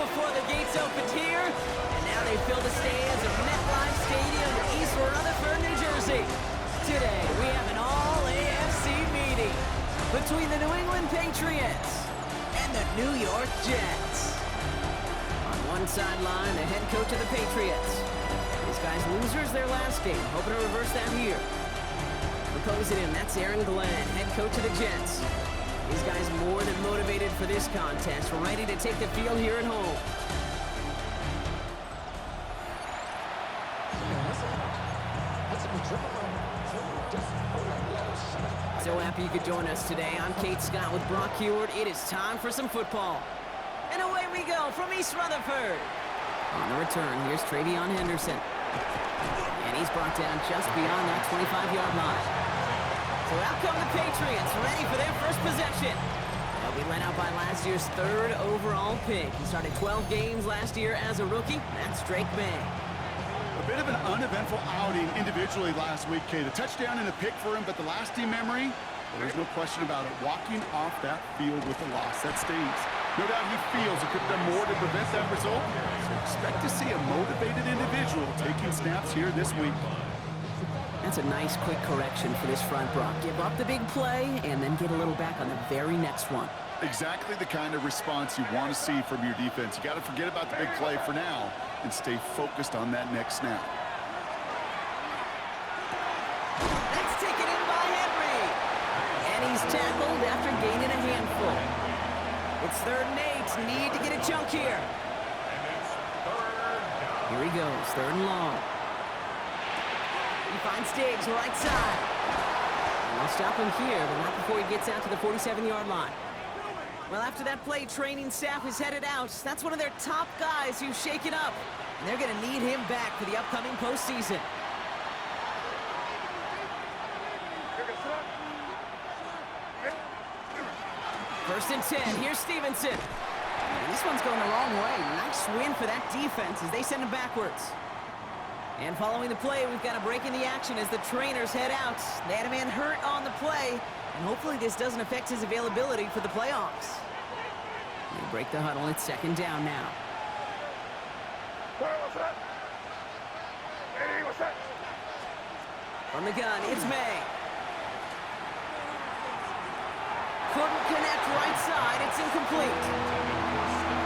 before the gates opened here, and now they fill the stands of MetLife Stadium in East Rutherford, New Jersey. Today, we have an all-AFC meeting between the New England Patriots and the New York Jets. On one sideline, the head coach of the Patriots. These guys losers their last game, hoping to reverse that here. Opposing him, that's Aaron Glenn, head coach of the Jets. These guys more than motivated for this contest, ready to take the field here at home. So happy you could join us today. I'm Kate Scott with Brock Heward. It is time for some football. And away we go from East Rutherford. On the return, here's Travion Henderson. And he's brought down just beyond that 25-yard line. So out come the Patriots, ready for their first possession. They'll be led out by last year's third overall pick. He started 12 games last year as a rookie. That's Drake May. A bit of an uneventful outing individually last week, Kate. A touchdown and a pick for him, but the lasting memory, there's no question about it. Walking off that field with a loss, that stings. No doubt he feels he could have done more to prevent that result. So expect to see a motivated individual taking snaps here this week. That's a nice quick correction for this front, Brock. Give up the big play and then get a little back on the very next one. Exactly the kind of response you want to see from your defense. You got to forget about the big play for now and stay focused on that next snap. That's taken in by Henry. And he's tackled after gaining a handful. It's 3rd and 8. Need to get a chunk here. Here he goes. 3rd and long. He finds Diggs right side. And they'll stop him here, but not before he gets out to the 47-yard line. Well, after that play, training staff is headed out. That's one of their top guys who's shaken up. And they're going to need him back for the upcoming postseason. First and 10. Here's Stevenson. And this one's going the wrong way. Nice win for that defense as they send him backwards. And following the play, we've got a break in the action as the trainers head out. They had a man hurt on the play, and hopefully this doesn't affect his availability for the playoffs. They break the huddle. It's 2nd down now. From the gun, it's May. Couldn't connect right side. It's incomplete.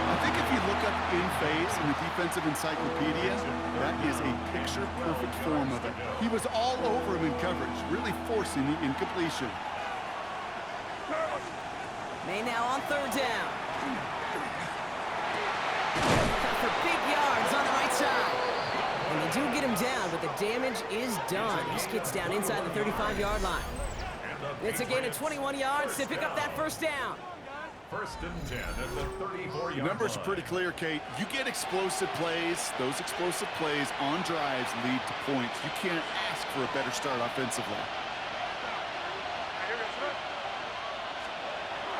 I think if you look up in phase in the defensive encyclopedia, that is a picture-perfect form of it. He was all over him in coverage, really forcing the incompletion. May now on 3rd down. Got for big yards on the right side. And they do get him down, but the damage is done. He gets down inside the 35-yard line. It's a gain of 21 yards to pick up that 1st down. 1st and 10 at the 34-yard line. Numbers are pretty clear, Kate. You get explosive plays. Those explosive plays on drives lead to points. You can't ask for a better start offensively.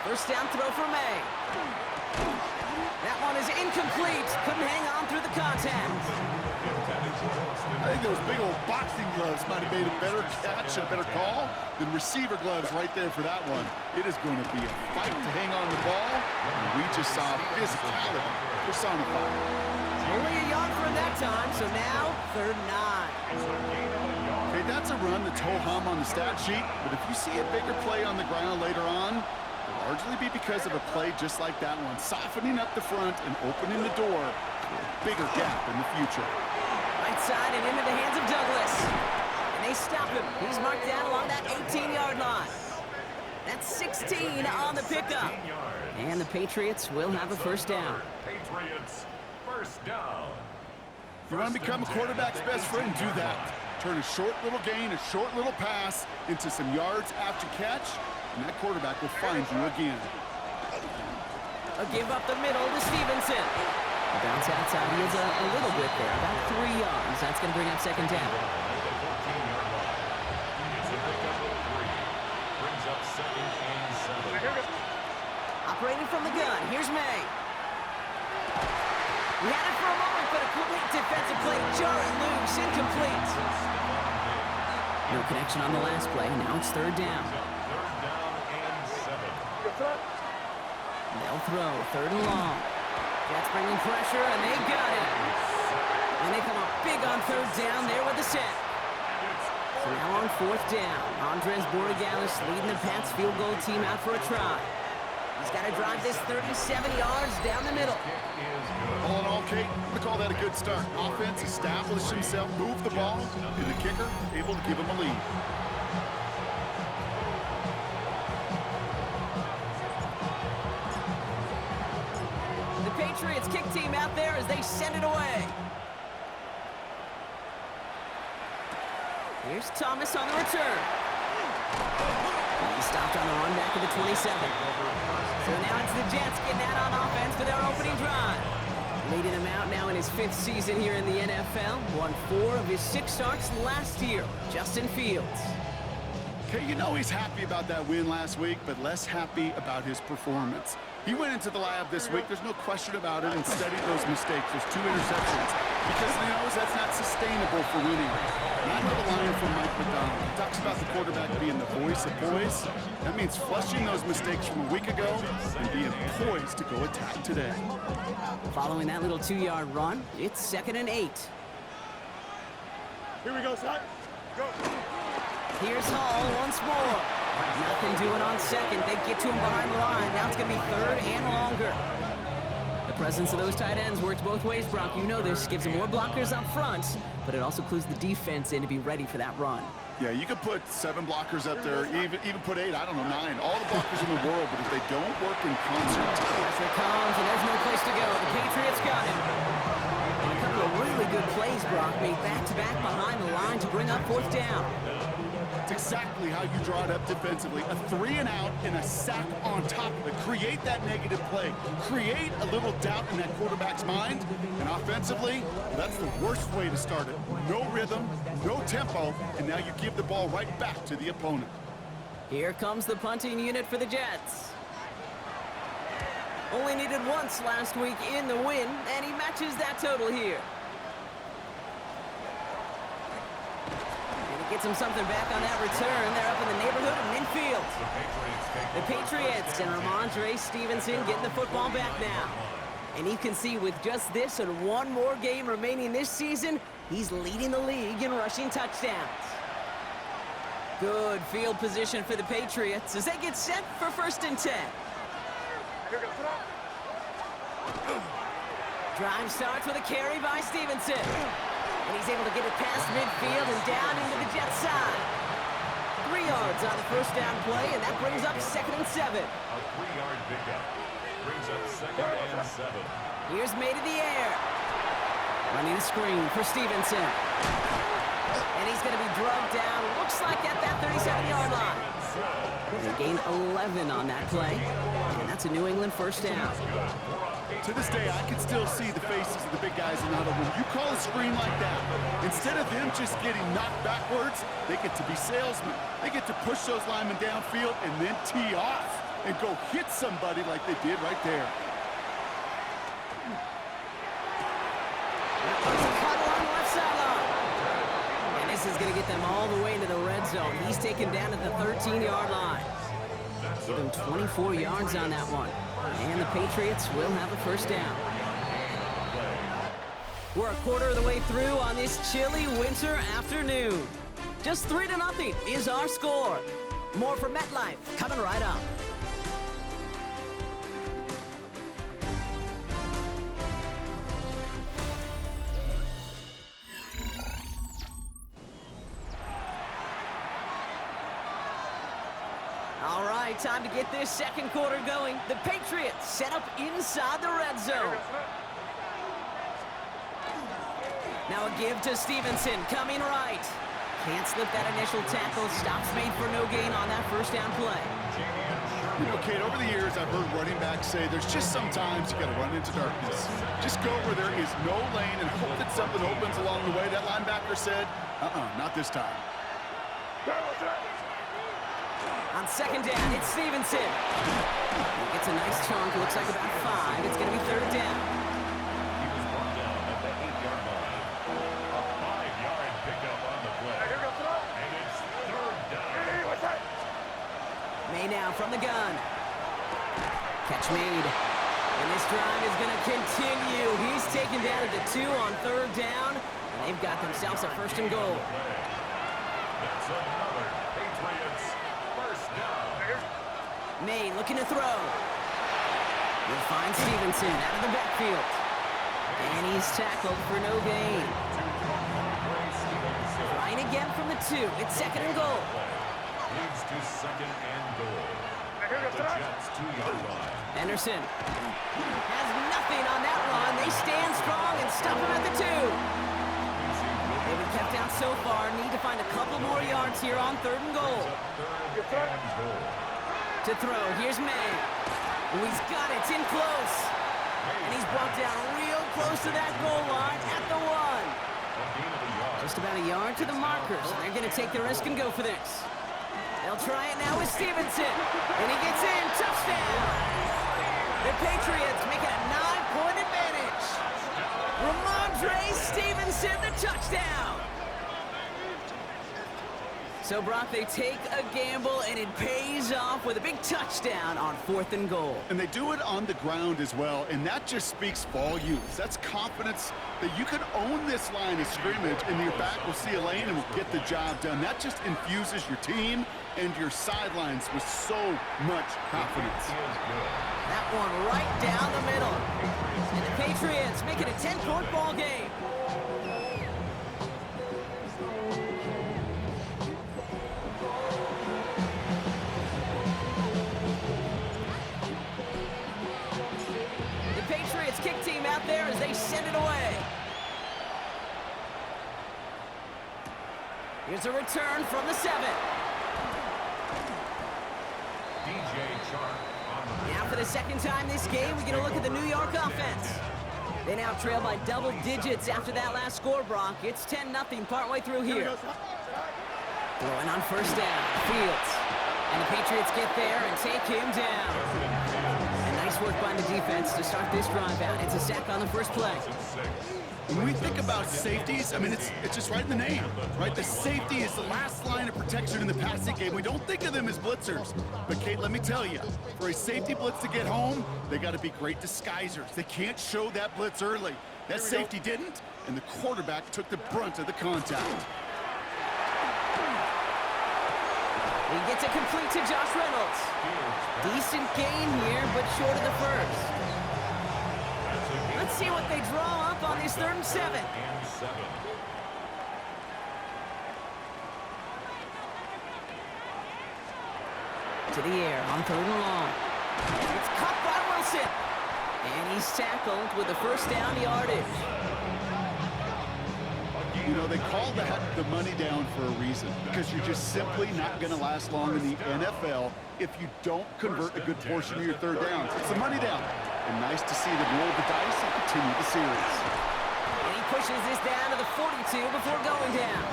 1st down throw for May. That one is incomplete. Couldn't hang on through the contact. I think those big old boxing gloves might have made a better catch and a better call than receiver gloves right there for that one. It is going to be a fight to hang on the ball, and we just saw physicality personified. Only a yard for him that time, so now 3rd and 9. Okay, that's a run that's ho-hum on the stat sheet, but if you see a bigger play on the ground later on, it'll largely be because of a play just like that one, softening up the front and opening the door for a bigger gap in the future. Right side and into the hands of Douglas. And they stop him. He's marked down along that 18-yard line. That's 16 on the pickup. And the Patriots will have a 1st down. Patriots, 1st down. If you want to become a quarterback's best friend, do that. Turn a short little gain, a short little pass into some yards after catch, and that quarterback will find you again. A give up the middle to Stevenson. A bounce outside. He is a little bit there, about 3 yards. That's going to bring up 2nd down. Operating from the gun. Here's May. He had it for a moment, but a complete defensive play. Jarring loose, incomplete. No connection on the last play. Now it's 3rd down. Third down and 7. They'll throw 3rd and long. Jets bringing pressure, and they got it. And they come up big on third down there with the set. So now on fourth down, Andres Borregales leading the Pats field goal team out for a try. He's got to drive this 37 yards down the middle. All in all, Kate, I'm going to call that a good start. Offense established himself, moved the ball, and the kicker able to give him a lead. The Patriots kick team out there as they send it away. Here's Thomas on the return. He stopped on the run back of the 27. So now it's the Jets getting out on offense for their opening drive. Leading him out now in his 5th season here in the NFL. Won 4 of his 6 starts last year. Justin Fields. Okay, you know he's happy about that win last week, but less happy about his performance. He went into the lab this week, there's no question about it, and studied those mistakes, those 2 interceptions, because he knows that's not sustainable for winning. Not another line from Mike McDonald. He talks about the quarterback being the voice of poise. That means flushing those mistakes from a week ago and being poised to go attack today. Following that little 2-yard run, it's 2nd and 8. Here we go, son. Go. Here's Hall once more. Nothing doing on second. They get to him behind the line. Now it's going to be 3rd and longer. The presence of those tight ends works both ways, Brock. You know this. Gives them more blockers up front, but it also clues the defense in to be ready for that run. Yeah, you could put 7 blockers up there, even put 8, I don't know, 9. All the blockers in the world, but if they don't work in concert. Pressure comes, and there's no place to go. The Patriots got him. And a couple of really good plays, Brock, made back-to-back behind the line to bring up 4th down. It's exactly how you draw it up defensively. A 3 and out and a sack on top of it. Create that negative play. Create a little doubt in that quarterback's mind. And offensively, that's the worst way to start it. No rhythm, no tempo, and now you give the ball right back to the opponent. Here comes the punting unit for the Jets. Only needed once last week in the win, and he matches that total here. Gets him something back on that return. They're up in the neighborhood of midfield. The Patriots and Ramondre Stevenson getting the football back now. And you can see with just this and 1 more game remaining this season, he's leading the league in rushing touchdowns. Good field position for the Patriots as they get set for 1st and 10. Drive starts with a carry by Stevenson. And he's able to get it past midfield and down into the Jets side. 3 yards on the 1st down play, and that brings up 2nd and 7. A 3-yard pickup brings up 2nd and 7. Here's made in the air. Running a screen for Stevenson. And he's going to be drugged down, looks like at that 37-yard line. They gain 11 on that play, and that's a New England 1st down. To this day, I can still see the faces of the big guys in the huddle. When you call a screen like that, instead of them just getting knocked backwards, they get to be salesmen. They get to push those linemen downfield and then tee off and go hit somebody like they did right there. Cut along the left sideline. And this is going to get them all the way into the red zone. He's taken down at the 13-yard line. Give him 24 yards on that one. And the Patriots will have a 1st down. We're a quarter of the way through on this chilly winter afternoon. Just 3-0 is our score. More from MetLife coming right up. All right, time to get this 2nd quarter going. The Patriots set up inside the red zone. Now a give to Stevenson, coming right. Can't slip that initial tackle. Stops made for no gain on that 1st down play. You know, Kate, over the years, I've heard running backs say there's just sometimes you got to run into darkness. Just go where there is no lane and hope that something opens along the way. That linebacker said, not this time. On 2nd down, it's Stevenson. He gets a nice chunk, looks like about 5. It's going to be 3rd down. He was brought down at the 8-yard line. A 5-yard pickup on the play. And it's 3rd down. May now from the gun. Catch made. And this drive is going to continue. He's taken down at the 2 on 3rd down, and they've got themselves a 1st and goal. That's another Patriots 1st down. May looking to throw. Will find Stevenson out of the backfield. And he's tackled for no gain. Trying again from the 2. It's 2nd and goal. Leads to 2nd and goal. The Jets 2-yard line. Anderson has nothing on that run. They stand strong and stop him at the 2. They've been kept out so far. Need to find a couple more yards here on 3rd and goal. To throw, here's May. Oh, he's got it. It's in close. And he's brought down real close to that goal line at the 1. Just about a yard to the markers. They're going to take the risk and go for this. They'll try it now with Stevenson. And he gets in. Touchdown. The Patriots make it a 9-point advantage. Ramondre Stevenson, the touchdown. So, Brock, they take a gamble, and it pays off with a big touchdown on 4th and goal. And they do it on the ground as well, and that just speaks volumes. That's confidence that you can own this line of scrimmage, and your back will see a lane and will get the job done. That just infuses your team and your sidelines with so much confidence. That one right down the middle. And the Patriots make it a 10-point ball game. Kick team out there as they send it away. Here's a return from the 7. Now for the 2nd time this game, we get a look at the New York offense. They now trail by double digits after that last score, Brock. It's 10-0 partway through here. Throwing on 1st down, Fields. And the Patriots get there and take him down. Nice work by the defense to start this drive out. It's a sack on the 1st play. When we think about safeties, I mean, it's just right in the name, right? The safety is the last line of protection in the passing game. We don't think of them as blitzers. But, Kate, let me tell you, for a safety blitz to get home, they got to be great disguisers. They can't show that blitz early. That safety didn't, and the quarterback took the brunt of the contact. He gets it complete to Josh Reynolds. Decent gain here, but short of the 1st. Let's see what they draw up on this 3rd and 7. To the air on 3rd and long. It's caught by Wilson. And he's tackled with the 1st down yardage. You know, they call that the money down for a reason, because you're just simply not going to last long in the NFL if you don't convert a good portion of your 3rd downs. It's the money down. And nice to see them roll the dice and continue the series. And he pushes this down to the 42 before going down.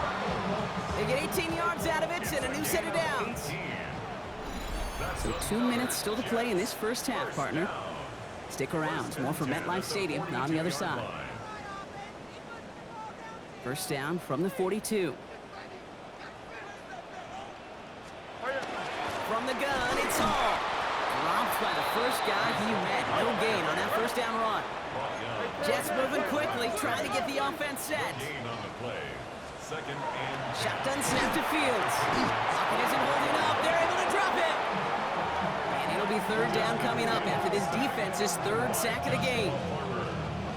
They get 18 yards out of it and a new set of downs. So 2 minutes still to play in this 1st half, partner. Stick around. More from MetLife Stadium on the other side. 1st down from the 42. From the gun, it's Hall. Dropped by the 1st guy he met. No gain on that 1st down run. Jets moving quickly, trying to get the offense set. Shotgun snap to Fields. Pocket isn't holding up. They're able to drop it. And it'll be 3rd down coming up after this defense's 3rd sack of the game.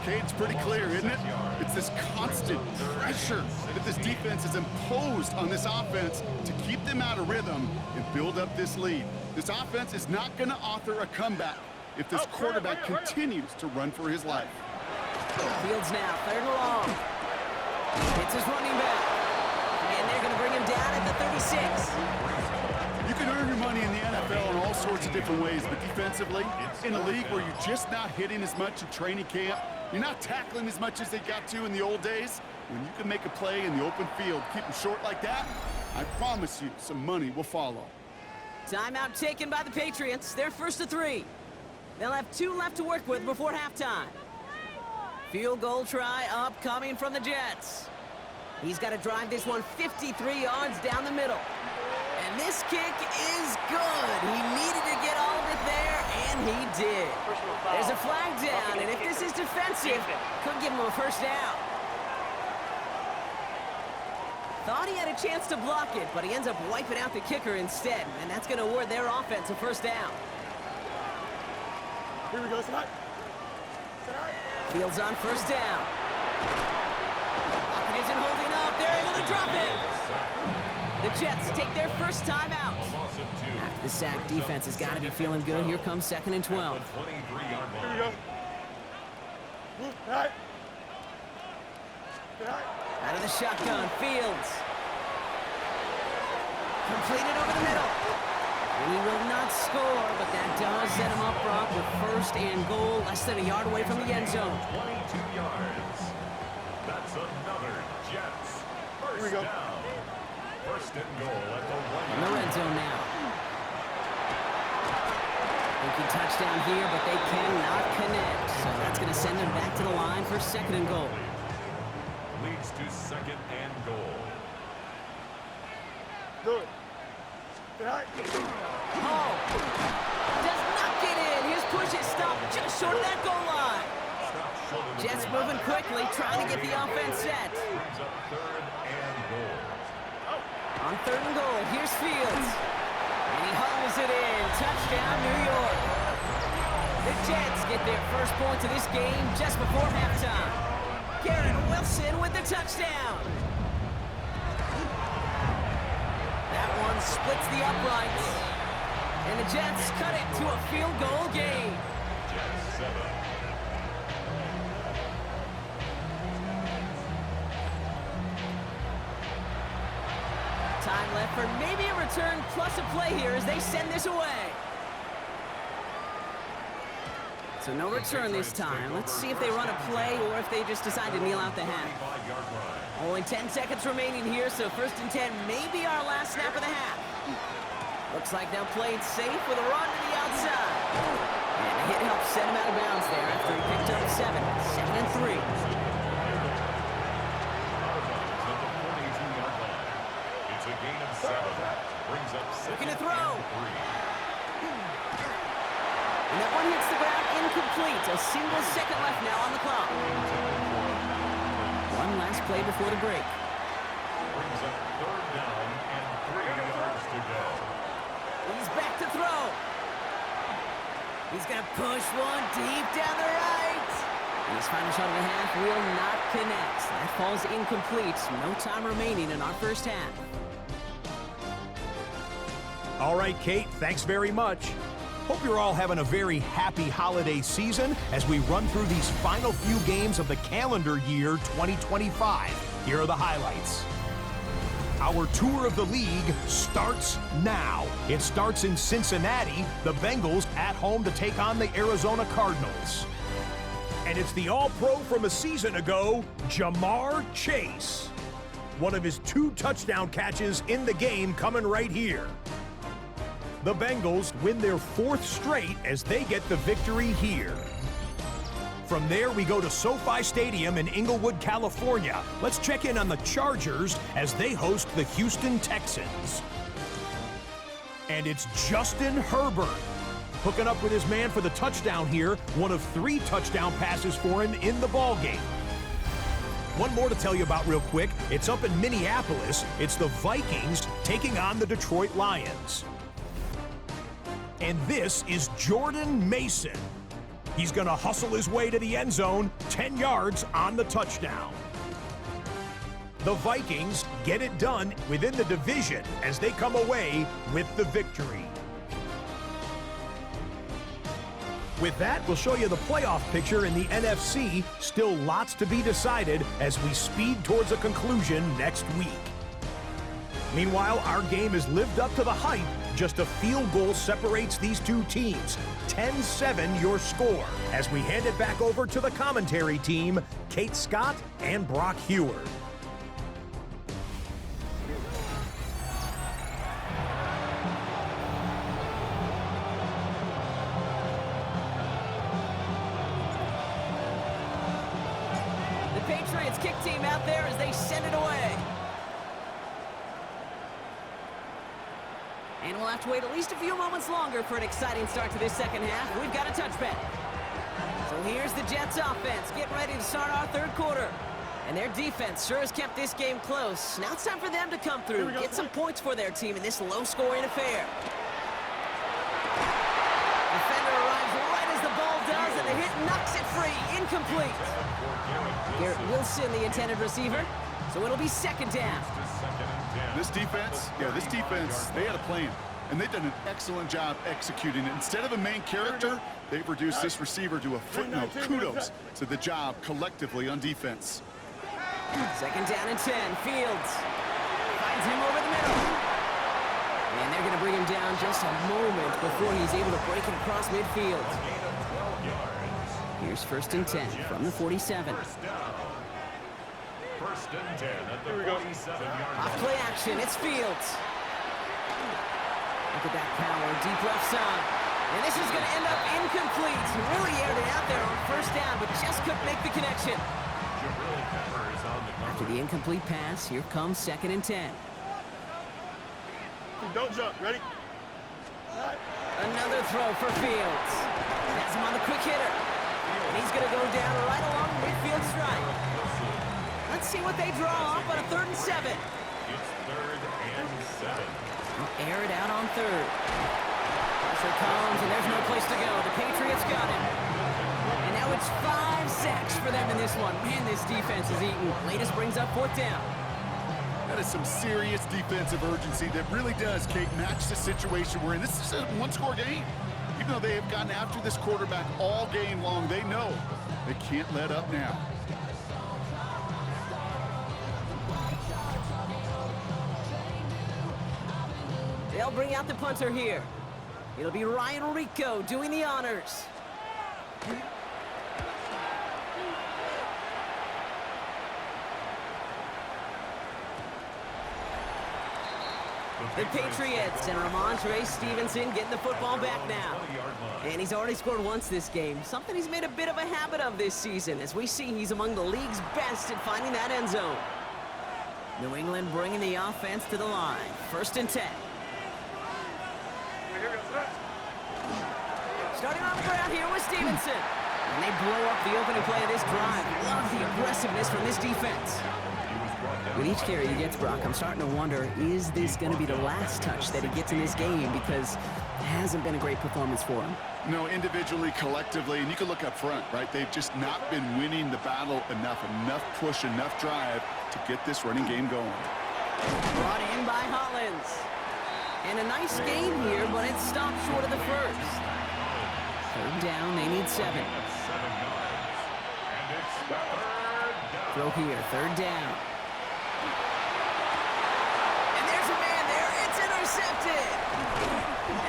Okay, it's pretty clear, isn't it? It's this constant pressure that this defense has imposed on this offense to keep them out of rhythm and build up this lead. This offense is not going to author a comeback if this quarterback continues to run for his life. Fields now, 3rd and long. Hits his running back. And they're going to bring him down at the 36. You can earn your money in the NFL in all sorts of different ways, but defensively, in a league where you're just not hitting as much in training camp, you're not tackling as much as they got to in the old days, when you can make a play in the open field, keep them short like that, I promise you some money will follow. Timeout taken by the Patriots. They're 1st to 3. They'll have 2 left to work with before halftime. Field goal try upcoming from the Jets. He's got to drive this one 53 yards down the middle. And this kick is good. He needed to get all of it there, and he did. There's a flag down, and if this is defensive, could give him a first down. Thought he had a chance to block it, but he ends up wiping out the kicker instead, and that's going to award their offense a first down. Here we go, tonight. Fields on first down. Lockett isn't holding up. They're able to drop it. The Jets take their first time out. After the sack, defense has got to be feeling good. Here comes 2nd and 12. Here we go. All right. Out of the shotgun, Fields. Completed over the middle. And he will not score, but that does set him up, Brock, with 1st and goal, less than a yard away from the end zone. 22 yards. That's another Jets first down. 1st and goal at the 1 In the red zone now. Thinking touchdown here, but they cannot connect. So that's going to send them back to the line for 2nd and goal. Leads to 2nd and goal. Do it. Hall does not get in. His push is stopped just short of that goal line. Jets moving quickly, trying to get the offense set. Brings up 3rd and goal. On 3rd and goal, here's Fields. And he hauls it in. Touchdown, New York. The Jets get their first points of this game just before halftime. Garrett Wilson with the touchdown. That one splits the uprights. And the Jets cut it to a field goal game. Jets 7. Time left for maybe a return plus a play here as they send this away. So no return this time. Let's see if they run a play or if they just decide to kneel out the half. Only 10 seconds remaining here, so 1st and 10 may be our last snap of the half. Looks like they'll play it safe with a run to the outside. And a hit helps set him out of bounds there after he picked up 7. 2nd and 3. It's a gain of 7. Brings up 2nd Looking to throw. and 3. And that one hits the ground incomplete. A single second left now on the clock. One last play before the break. Brings up 3rd down and 3 yards to go. He's back to throw. He's going to push one deep down the right. And his final shot of the half will not connect. That falls incomplete. No time remaining in our first half. All right, Kate, thanks very much. Hope you're all having a very happy holiday season as we run through these final few games of the calendar year 2025. Here are the highlights. Our tour of the league starts now. It starts in Cincinnati, the Bengals at home to take on the Arizona Cardinals. And it's the All-Pro from a season ago, Jamar Chase. One of his 2 touchdown catches in the game coming right here. The Bengals win their 4th straight as they get the victory here. From there, we go to SoFi Stadium in Inglewood, California. Let's check in on the Chargers as they host the Houston Texans. And it's Justin Herbert hooking up with his man for the touchdown here. One of 3 touchdown passes for him in the ballgame. One more to tell you about real quick. It's up in Minneapolis. It's the Vikings taking on the Detroit Lions. And this is Jordan Mason. He's going to hustle his way to the end zone, 10 yards on the touchdown. The Vikings get it done within the division as they come away with the victory. With that, we'll show you the playoff picture in the NFC. Still lots to be decided as we speed towards a conclusion next week. Meanwhile, our game has lived up to the hype. Just a field goal separates these 2 teams. 10-7 your score. As we hand it back over to the commentary team, Kate Scott and Brock Heward. The Patriots kick team out there as they send it away. And we'll have to wait at least a few moments longer for an exciting start to this second half. We've got a touchback. So here's the Jets offense, getting ready to start our third quarter. And their defense sure has kept this game close. Now it's time for them to come through, get some points for their team in this low-scoring affair. Defender arrives right as the ball does, and the hit knocks it free. Incomplete. Garrett Wilson, the intended receiver. So it'll be second down. This defense, they had a plan. And they've done an excellent job executing it. Instead of a main character, they've reduced this receiver to a footnote. Kudos to the job collectively on defense. Second down and 10. Fields finds him over the middle. And they're going to bring him down just a moment before he's able to break it across midfield. Here's first and 10 from the 47. First and 10 at the 47-yard line. Off play action, it's Fields. Look at that power, deep left side. And this is going to end up incomplete. He really aired it out there on first down, but just couldn't make the connection. After the incomplete pass, here comes second and 10. Don't jump. Ready? Another throw for Fields. Has him on the quick hitter. And he's going to go down right along the midfield strike. Let's see what they draw up on a 3rd and 7. It's 3rd and 7. They'll air it out on 3rd. Pressure comes, and there's no place to go. The Patriots got him. And now it's 5 sacks for them in this one. Man, this defense is eating. Latest brings up 4th down. That is some serious defensive urgency that really does, Kate, match the situation we're in. This is a one-score game. Even though they have gotten after this quarterback all game long, they know they can't let up now. They'll bring out the punter here. It'll be Ryan Rico doing the honors. The Patriots and Ramondre Stevenson getting the football back now. And he's already scored once this game, something he's made a bit of a habit of this season. As we see, he's among the league's best at finding that end zone. New England bringing the offense to the line. First and 10. Starting on the ground here with Stevenson. And they blow up the opening play of this drive. Love the aggressiveness from this defense. With each carry he gets, Brock, I'm starting to wonder, is this going to be the last touch that he gets in this game? Because it hasn't been a great performance for him. No, individually, collectively, and you can look up front, right? They've just not been winning the battle enough push, enough drive to get this running game going. Brought in by Hollins. And a nice gain here, but it stopped short of the first. Third down, they need 7. Throw here, third down. And there's a man there, it's intercepted.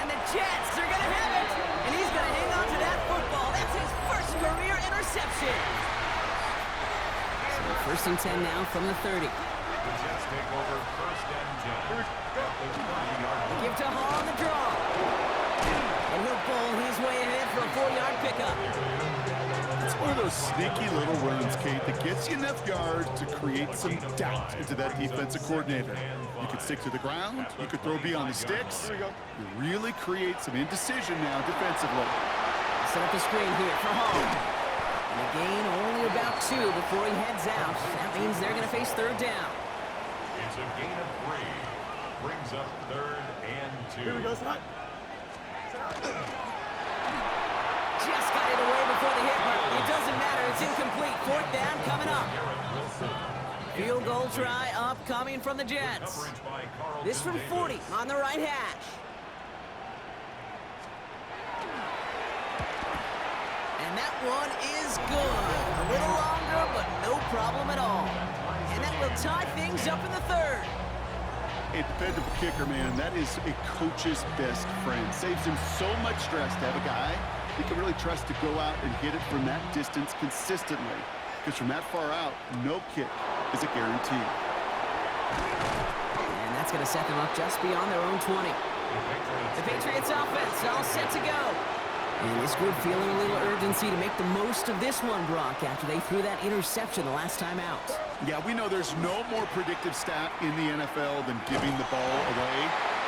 And the Jets are going to have it. And he's going to hang on to that football. That's his first career interception. So first and 10 now from the 30. The Jets take over first and 10. Give to Hall on the draw. And he'll pull his way ahead for a 4-yard pickup. It's one of those sneaky little runs, Kate, that gets you enough yards to create some doubt into that defensive coordinator. You could stick to the ground. You could throw beyond the sticks. You really create some indecision now defensively. Set up the screen here for Hall. And a gain only about 2 before he heads out. That means they're going to face third down. It's a gain of 3. Brings up 3rd and 2. Here we go, Scott. Just got it away before the hit, but it doesn't matter. It's incomplete. 4th down coming up. Field goal try upcoming from the Jets. This from 40 on the right hash. And that one is good. A little longer, but no problem at all. And that will tie things up in the 3rd. A dependable kicker, man, that is a coach's best friend. Saves him so much stress to have a guy he can really trust to go out and hit it from that distance consistently. Because from that far out, no kick is a guarantee. And that's going to set them up just beyond their own 20. The Patriots offense all set to go. And this group feeling a little urgency to make the most of this one, Brock, after they threw that interception the last time out. Yeah, we know there's no more predictive stat in the NFL than giving the ball away.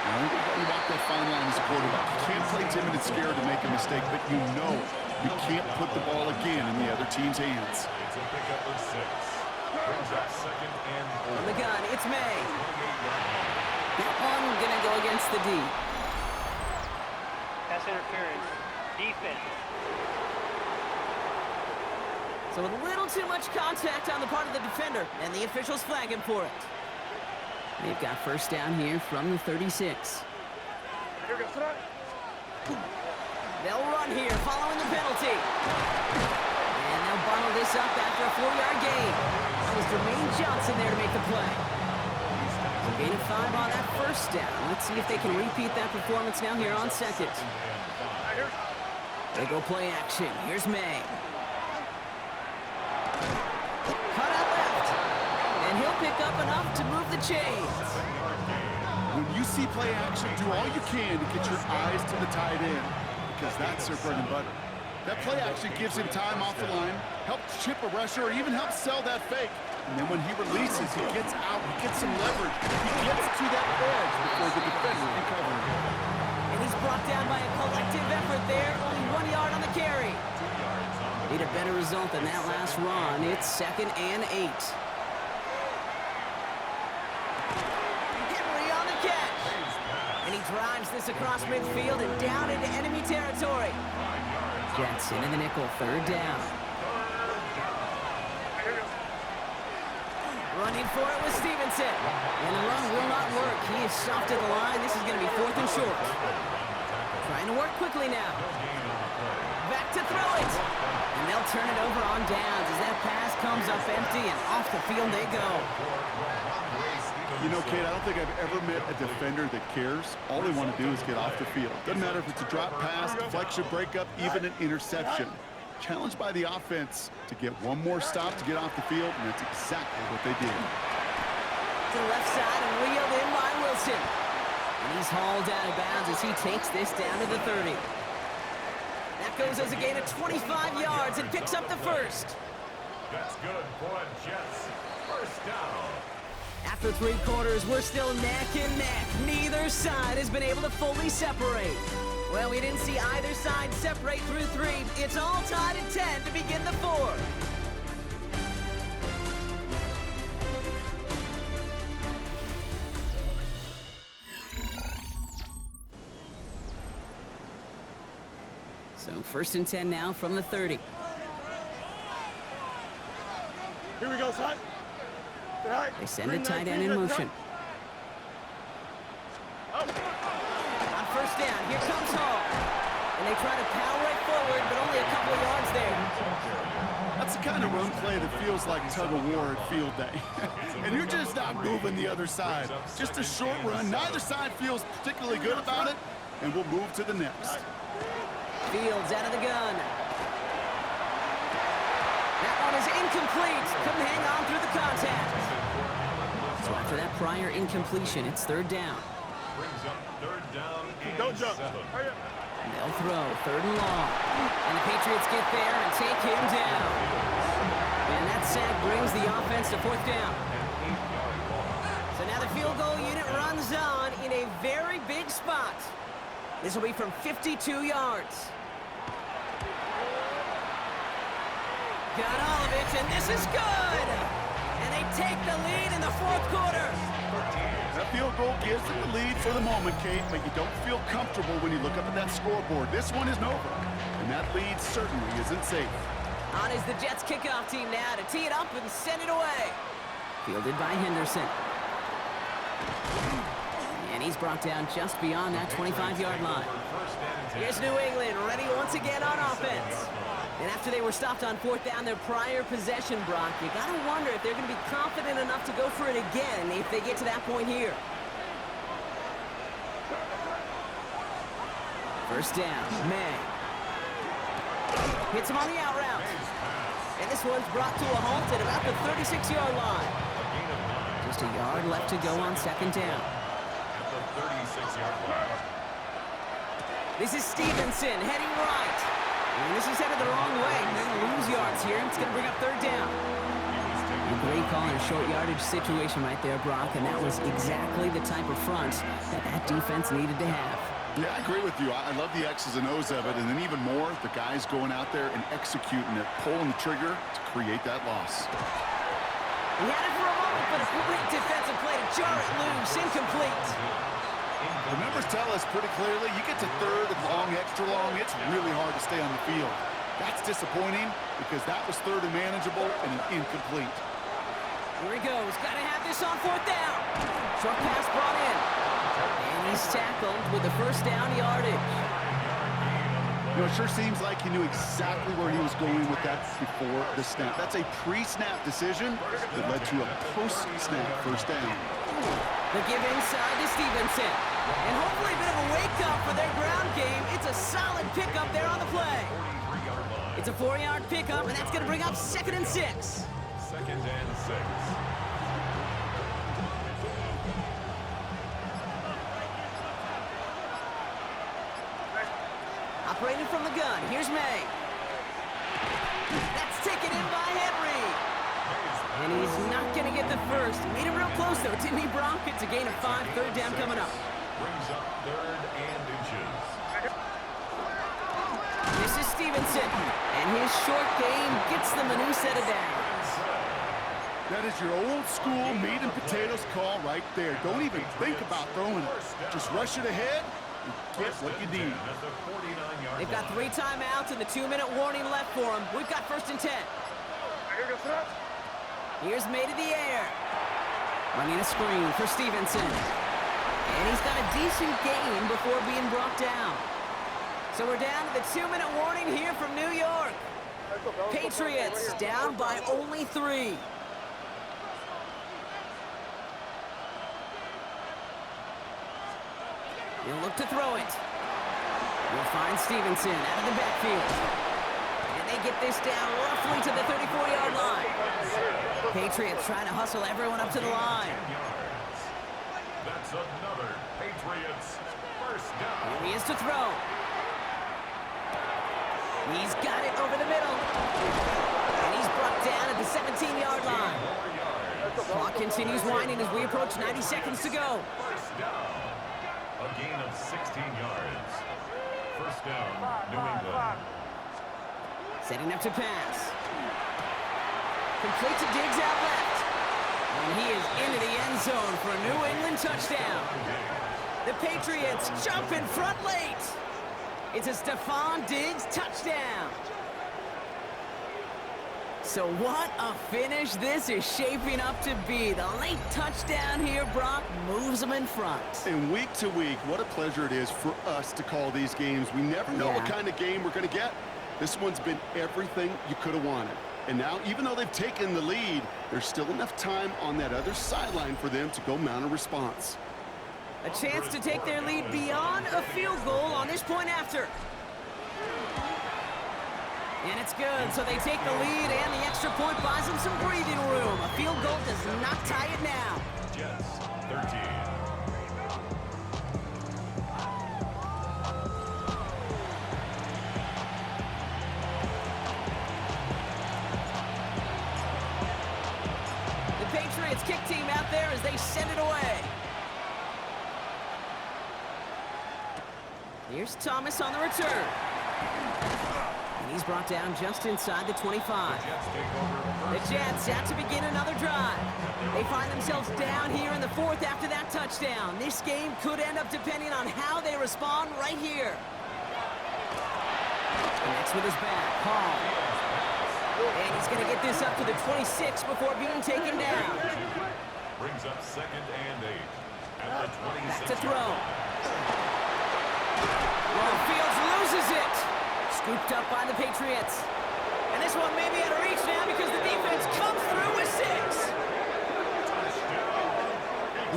I think you walk that fine line as a quarterback. You can't play timid and scared to make a mistake, but you know you can't put the ball again in the other team's hands. It's a pickup of 6. Brings up 2nd and 4. On the gun, it's May. That one gonna go against the D. Pass interference. Defense. So a little too much contact on the part of the defender, and the officials flag him for it. They've got first down here from the 36. They'll run here following the penalty. And they'll bundle this up after a 4-yard gain. That was Jermaine Johnson there to make the play. So gain of 5 on that first down. Let's see if they can repeat that performance now here on 2nd. They go play action. Here's May. Cut out left. And he'll pick up enough to move the chains. When you see play action, do all you can to get your eyes to the tight end, because that's their bread and butter. That play action gives him time off the line, helps chip a rusher, or even helps sell that fake. And then when he releases, he gets out, he gets some leverage. He gets to that edge before the defender can cover him. And he's brought down by a collective effort there, only 1 yard on the carry. Need a better result than that last run. It's 2nd and 8. Henry on the catch. And he drives this across midfield and down into enemy territory. Jets into the nickel, 3rd down. Running for it with Stevenson. And the run will not work. He is soft at the line. This is going to be 4th and short. Trying to work quickly now. Back to throw it. And they'll turn it over on downs as that pass comes up empty and off the field they go. You know, Kate, I don't think I've ever met a defender that cares. All they want to do is get off the field. Doesn't matter if it's a drop pass, deflection, breakup, even an interception. Challenged by the offense to get one more stop to get off the field, and that's exactly what they did. To the left side and wheeled in by Wilson. And he's hauled out of bounds as he takes this down to the 30. That goes as a gain of 25 yards and picks up the first. That's good for the Jets. First down. After 3 quarters, we're still neck and neck. Neither side has been able to fully separate. Well, we didn't see either side separate through 3. It's all tied at 10 to begin the 4th. So 1st and 10 now from the 30. Here we go, son. They send a tight end in motion. On first down, here comes Hall. And they try to power right forward, but only a couple of yards there. That's the kind of run play that feels like tug-of-war at field day. And you're just not moving the other side. Just a short run. Neither side feels particularly good about it, and we'll move to the next. Fields out of the gun. That one is incomplete. Couldn't hang on through the contact. So after that prior incompletion, it's 3rd down. Brings up 3rd down and Don't jump. 7. And they'll throw 3rd and long. And the Patriots get there and take him down. And that sack brings the offense to 4th down. So now the field goal unit runs on in a very big spot. This will be from 52 yards. Got all of it, and this is good! And they take the lead in the 4th quarter. That field goal gives them the lead for the moment, Kate, but you don't feel comfortable when you look up at that scoreboard. This one isn't over, and that lead certainly isn't safe. On is the Jets kickoff team now to tee it up and send it away. Fielded by Henderson. And he's brought down just beyond that 25-yard line. Here's New England ready once again on offense. And after they were stopped on 4th down their prior possession, Brock, you got to wonder if they're going to be confident enough to go for it again if they get to that point here. First down, May. Hits him on the out route. And this one's brought to a halt at about the 36-yard line. Just a yard left to go on 2nd down. At the 36-yard line. This is Stevenson heading right. And this is headed the wrong way. They're going to lose yards here. It's going to bring up 3rd down. And Great call in a short yardage situation right there, Brock, and that was exactly the type of front that defense needed to have. Yeah, I agree with you. I love the X's and O's of it, and then even more, the guys going out there and executing it, pulling the trigger to create that loss. He had it for a moment, but a great defensive play to jar it loose, incomplete. The numbers tell us pretty clearly, you get to third and long, extra long, it's really hard to stay on the field. That's disappointing because that was third and manageable and an incomplete. Here he goes. Got to have this on fourth down. Short pass brought in. And he's tackled with the first down yardage. You know, it sure seems like he knew exactly where he was going with that before the snap. That's a pre-snap decision that led to a post-snap first down. The give inside to Stevenson. And hopefully a bit of a wake-up for their ground game. It's a solid pickup there on the play. It's a 4-yard pickup, and that's going to bring up 2nd and 6. 2nd and 6. Operating from the gun, here's May. That's taken in by Henry. And he's not going to get the first. He made it real close, though, didn't he, Brock? It's a gain of 5, third down coming up. Brings up 3rd and inches. This is Stevenson. And his short game gets them a new set of downs. That is your old school meat and potatoes call right there. Don't even think about throwing it. Just rush it ahead and get what you need. They've got 3 timeouts and the 2-minute warning left for them. We've got 1st and 10. Here's May to the air. Running a screen for Stevenson. And he's got a decent gain before being brought down. So we're down to the 2-minute warning here from New York. Patriots down by only 3. He'll look to throw it. We'll find Stevenson out of the backfield. And they get this down roughly to the 34-yard line. Patriots trying to hustle everyone up to the line. That's another Patriots first down. Here he is to throw. He's got it over the middle. And he's brought down at the 17-yard line. Clock continues winding as we approach 90 seconds to go. First down. A gain of 16 yards. First down, New England. Setting up to pass. Complete to Diggs out left. And he is into the end zone for a New England touchdown. The Patriots jump in front late. It's a Stephon Diggs touchdown. So what a finish this is shaping up to be. The late touchdown here, Brock, moves them in front. And week to week, what a pleasure it is for us to call these games. We never know what kind of game we're going to get. This one's been everything you could have wanted. And now, even though they've taken the lead, there's still enough time on that other sideline for them to go mount a response. A chance to take their lead beyond a field goal on this point after. And it's good, so they take the lead, and the extra point buys them some breathing room. A field goal does not tie it now. Jets, 13. The Patriots kick team out there as they send it away. Here's Thomas on the return. And he's brought down just inside the 25. The Jets out to begin another drive. They find themselves down here in the 4th after that touchdown. This game could end up depending on how they respond right here. Connects with his back, Paul. And he's going to get this up to the 26 before being taken down. Brings up 2nd and 8. At the 26. Back to throw. Well, Fields loses it. Scooped up by the Patriots. And this one may be out of reach now because the defense comes through with 6.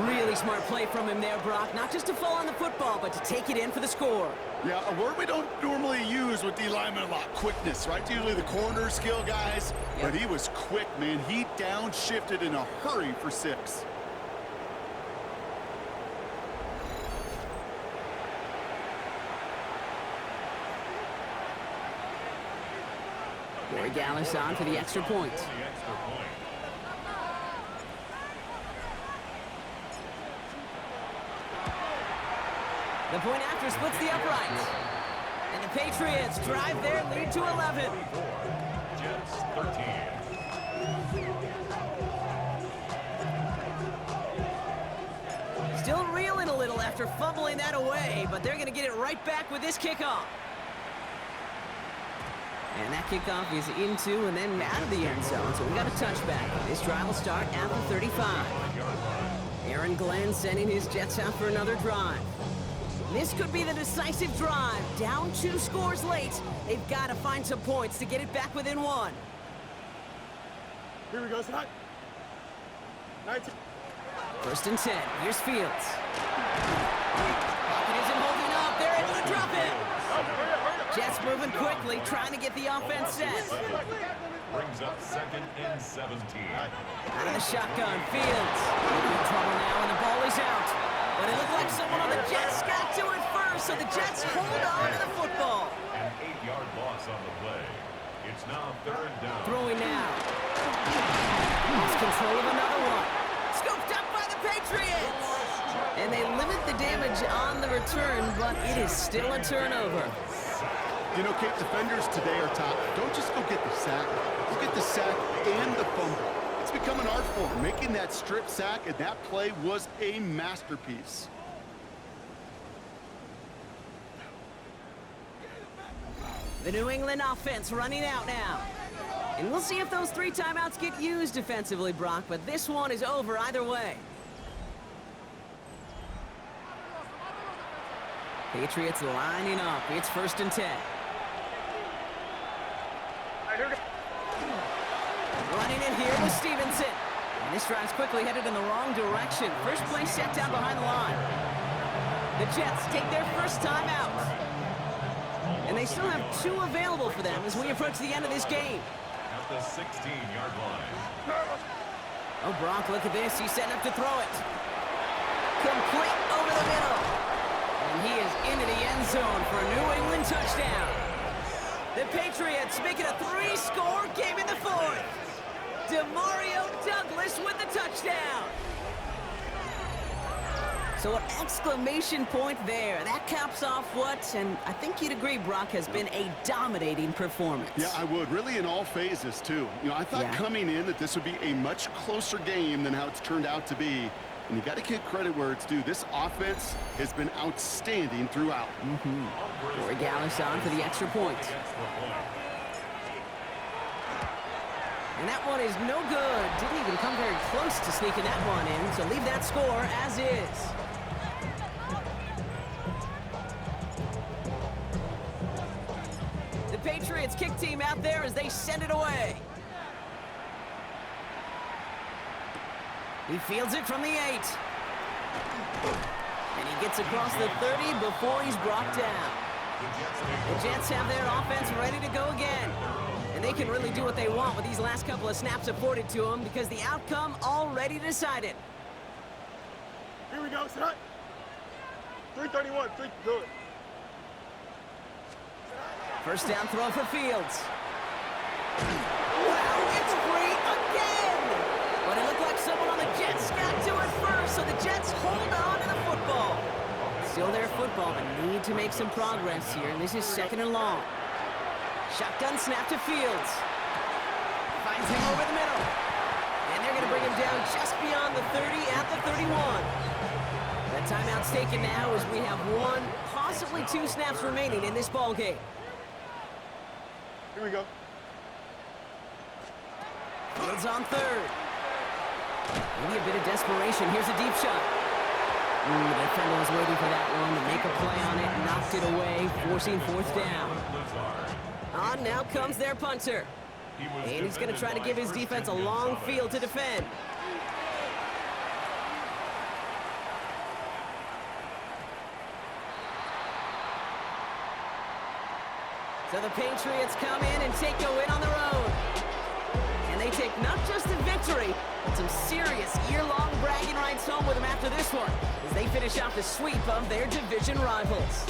Really smart play from him there, Brock. Not just to fall on the football, but to take it in for the score. Yeah, a word we don't normally use with D linemen a lot, quickness, right? Usually the corner skill guys, but he was quick, man. He downshifted in a hurry for 6. Gary Gallis on for the extra point. The point after splits the uprights. And the Patriots drive their lead to 11. Jets 13. Still reeling a little after fumbling that away, but they're going to get it right back with this kickoff. And that kickoff is into and then out of the end zone, so we got a touchback. This drive will start at the 35. Aaron Glenn sending his Jets out for another drive. This could be the decisive drive. Down 2 scores late. They've got to find some points to get it back within 1. Here we go, Scott. 19. First and 10. Here's Fields. Pocket isn't holding up. They're able to drop him. Jets moving quickly, trying to get the offense set. Brings up 2nd and 17. Out of the shotgun, Fields. In trouble now, and the ball is out. But it looked like someone on the Jets got to it first, so the Jets hold on to the football. An 8-yard loss on the play. It's now 3rd down. Throwing now. Lost control of another one. Scooped up by the Patriots. And they limit the damage on the return, but it is still a turnover. You know, Kate, defenders today are top. Don't just go get the sack. You get the sack and the fumble. It's become an art form. Making that strip sack, and that play was a masterpiece. The New England offense running out now. And we'll see if those 3 timeouts get used defensively, Brock, but this one is over either way. Patriots lining up. It's 1st and 10. Running it here with Stevenson. And this drive's quickly headed in the wrong direction. First play set down behind the line. The Jets take their first timeout. And they still have 2 available for them as we approach the end of this game. At the 16-yard line. Oh, Brock, look at this. He's setting up to throw it. Complete over the middle. And he is into the end zone for a New England touchdown. The Patriots make it a 3-score game in the 4th. Demario Douglas with the touchdown. So an exclamation point there. That caps off what, and I think you'd agree, Brock, has been a dominating performance. Yeah, I would. Really in all phases, too. You know, I thought coming in that this would be a much closer game than how it's turned out to be. And you got to give credit where it's due. This offense has been outstanding throughout. Corey Gallis on for the extra point. And that one is no good. Didn't even come very close to sneaking that one in, so leave that score as is. The Patriots kick team out there as they send it away. He fields it from the 8. And he gets across the 30 before he's brought down. The Jets have their offense ready to go again. And they can really do what they want with these last couple of snaps afforded to them because the outcome already decided. Here we go, Scott. 331, do it. First down throw for Fields. Wow, it's free again! But it looked like someone on the Jets got to it first, so the Jets hold on to the football. Still their football, but need to make some progress here, and this is 2nd and long. Shotgun snap to Fields. Finds him over the middle. And they're going to bring him down just beyond the 30 at the 31. That timeout's taken now as we have 1, possibly 2 snaps remaining in this ball game. Here we go. Fields on 3rd. Maybe a bit of desperation. Here's a deep shot. The defender was waiting for that one to make a play on it. Knocked it away, forcing 4th down. On now comes their punter. And he's going to try to give his defense a long field to defend. So the Patriots come in and take a win on the road. And they take not just a victory, but some serious year-long bragging rights home with them after this one, as they finish off the sweep of their division rivals.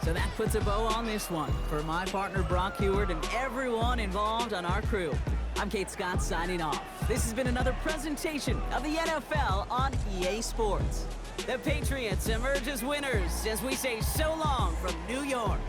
So that puts a bow on this one. For my partner Brock Heward and everyone involved on our crew, I'm Kate Scott signing off. This has been another presentation of the NFL on EA Sports. The Patriots emerge as winners as we say so long from New York.